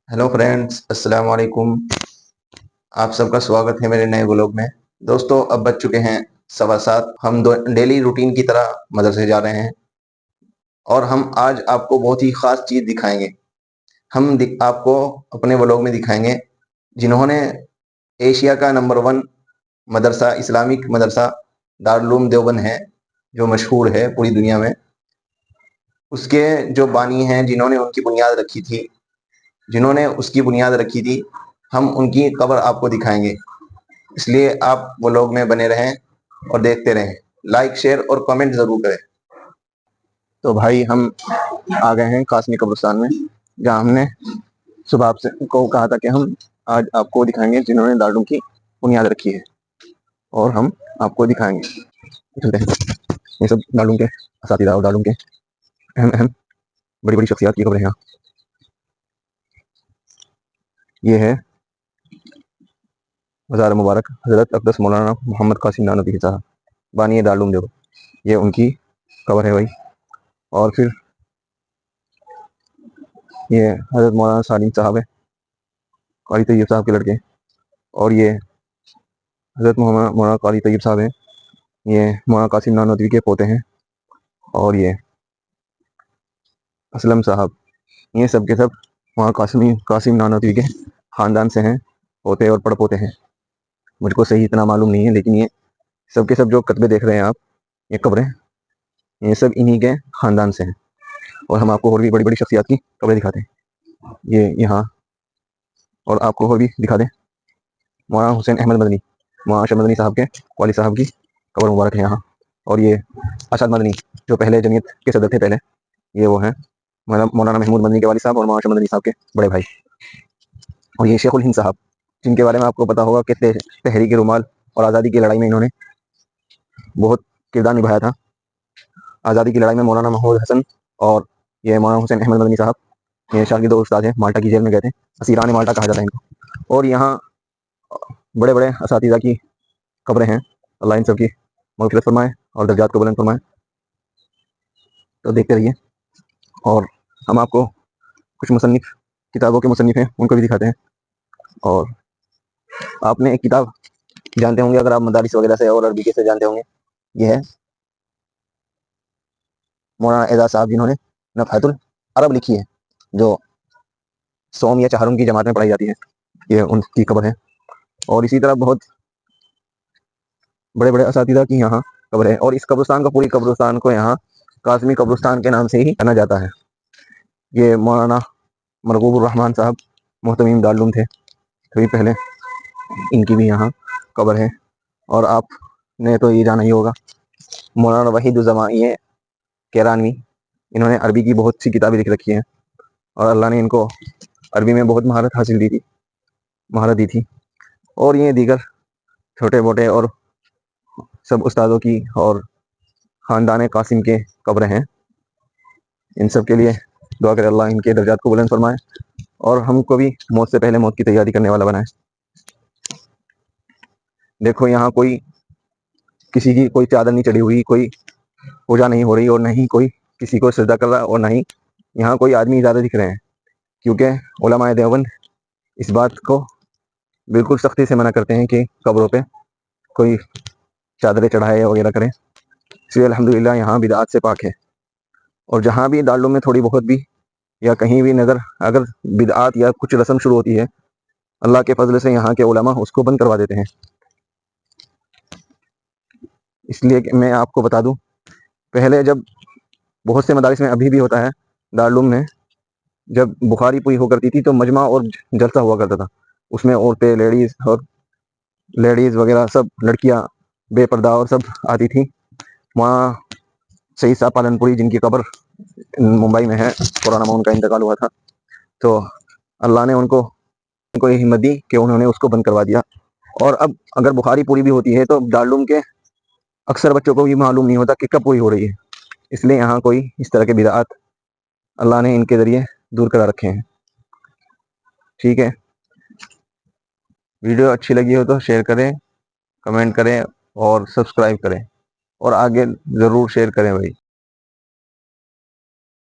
Hello friends, अस्सलाम वालेकुम। आप सबका स्वागत है मेरे नए व्लॉग में। दोस्तों, अब बज चुके हैं 7:15। हम डेली रूटीन की तरह मदरसे जा रहे हैं और हम आज आपको बहुत ही ख़ास चीज़ दिखाएंगे। आपको अपने व्लॉग में दिखाएंगे जिन्होंने एशिया का नंबर 1 मदरसा, इस्लामिक मदरसा दारुल उलूम देवबंद है, जो मशहूर है पूरी दुनिया में। उसके जो बानी हैं, जिन्होंने उसकी बुनियाद रखी थी, हम उनकी कब्र आपको दिखाएंगे। इसलिए आप व्लॉग में बने रहें और देखते रहें। लाइक, शेयर और कमेंट ज़रूर करें। तो भाई, हम आ गए हैं कासमी कब्रिस्तान में, जहाँ हमने सुबह आपसे को कहा था कि हम आज आपको दिखाएंगे जिन्होंने दारुल की बुनियाद रखी है, और हम आपको दिखाएंगे। चलते हैं। ये सब दारुल के असातिज़ा और दारुल के अहम अहम बड़ी बड़ी शख्सियात की कब्रें हैं। ये है मज़ार मुबारक हज़रत अक़दस मौलाना मोहम्मद कासिम नानवी साहब, बानी दारुल उलूम देवबंद। ये उनकी कब्र है भाई। और फिर ये हज़रत मौलाना सालिम साहब है, क़ारी तैयब साहब के लड़के। और ये हज़रत मौलाना क़ारी तैयब साहब हैं, ये मौलाना कासिम नानवी के पोते हैं। और ये असलम साहब, ये सब के सब मौलाना कासिम नानवी के ख़ानदान से हैं, पोते और पड़पोते हैं। मुझको सही इतना मालूम नहीं है, लेकिन ये सब के सब जो कतबे देख रहे हैं आप, ये कब्रें, ये सब इन्हीं के ख़ानदान से हैं। और हम आपको और भी बड़ी बड़ी शख्सियात की कब्रें दिखाते हैं। ये यहाँ, और आपको और भी दिखा दें, मौलाना हुसैन अहमद मदनी, मौलाना अशरफ मदनी साहब के वालिद साहब की कब्र मुबारक है यहाँ। और ये असद मदनी, जो पहले जमीयत के सदर थे पहले, ये वो हैं मौलाना महमूद मदनी के वालिद साहब और मौलाना अशरफ मदनी साहब के बड़े भाई। और ये शेखुल हिंद साहब, जिनके बारे में आपको पता होगा कि तहरीक रुमाल और आज़ादी की लड़ाई में इन्होंने बहुत किरदार निभाया था। आज़ादी की लड़ाई में मौलाना महमूद हसन और ये मौलाना हुसैन अहमद मदनी साहब, ये शागिर्द उस्ताद हैं, माल्टा की जेल में गए थे। असीरान माल्टा कहा जाता है इनको। और यहाँ बड़े बड़े असातिज़ा की कब्रें हैं। अल्लाह इन सब की मग़फ़िरत फरमाए और दर्जात को बुलंद फरमाए। तो देखते रहिए। और हम आपको कुछ मुसन्निफ़, किताबों के मुसन्निफ़ हैं, उनको भी दिखाते हैं। और आपने एक किताब जानते होंगे, अगर आप मदारिस वगैरह से और अरबी के से जानते होंगे, ये है मौलाना एजाज साहब, जिन्होंने नफ़हतुल अरब लिखी है, जो सोम या चहारुम की जमात में पढ़ाई जाती है। ये उनकी कब्र है। और इसी तरह बहुत बड़े बड़े असातिज़ा की यहाँ कब्र है। और इस कब्रिस्तान को, पूरी कब्रिस्तान को यहाँ कासमी कब्रिस्तान के नाम से ही जाना जाता है। ये मौलाना मरगूबुर रहमान साहब मोहतमीम दारुल उलूम थे, कभी पहले, इनकी भी यहाँ कब्र है। और आपने तो ये जाना ही होगा, मौलाना वहीदुज़्ज़मान ये केरानवी, इन्होंने अरबी की बहुत सी किताबें लिख रखी हैं, और अल्लाह ने इनको अरबी में बहुत महारत दी थी। और ये दीगर छोटे मोटे और सब उस्तादों की और ख़ानदान कासिम के कब्र हैं। इन सब के लिए दुआ करें, अल्लाह इनके दर्जात को बुलंद फरमाए और हमको भी मौत से पहले मौत की तैयारी करने वाला बनाए। देखो, यहाँ कोई किसी की कोई चादर नहीं चढ़ी हुई, कोई पूजा नहीं हो रही, और नहीं कोई किसी को सजदा कर रहा, और नहीं यहाँ कोई आदमी ज़्यादा दिख रहे हैं, क्योंकि उलमाए देवबंद इस बात को बिल्कुल सख्ती से मना करते हैं कि कब्रों पे कोई चादरें चढ़ाए वगैरह करें। इसलिए अल्हम्दुलिल्लाह यहाँ बिदअत से पाक है। और जहाँ भी दारुल में थोड़ी बहुत भी या कहीं भी नज़र अगर बिदअत या कुछ रस्म शुरू होती है, अल्लाह के फजल से यहाँ के उलमा उसको बंद करवा देते हैं। इसलिए कि मैं आपको बता दूं, पहले जब बहुत से मदारिस में, अभी भी होता है दारुल उलूम में, जब बुखारी पूरी हो करती थी तो मजमा और जलसा हुआ करता था। उसमें औरतें, लेडीज़ वगैरह सब, लड़कियां बेपर्दा और सब आती थी। वहाँ सईद साहब पालनपुरी, जिनकी कब्र मुंबई में है, कोरोना में उनका इंतकाल हुआ था, तो अल्लाह ने उनको ये हिम्मत दी कि उन्होंने उसको बंद करवा दिया। और अब अगर बुखारी पूरी भी होती है तो दारुल उलूम के अक्सर बच्चों को भी मालूम नहीं होता कि कब पूरी हो रही है। इसलिए यहाँ कोई इस तरह के बिदअत अल्लाह ने इनके ज़रिए दूर करा रखे हैं। ठीक है, वीडियो अच्छी लगी हो तो शेयर करें, कमेंट करें और सब्सक्राइब करें, और आगे ज़रूर शेयर करें भाई।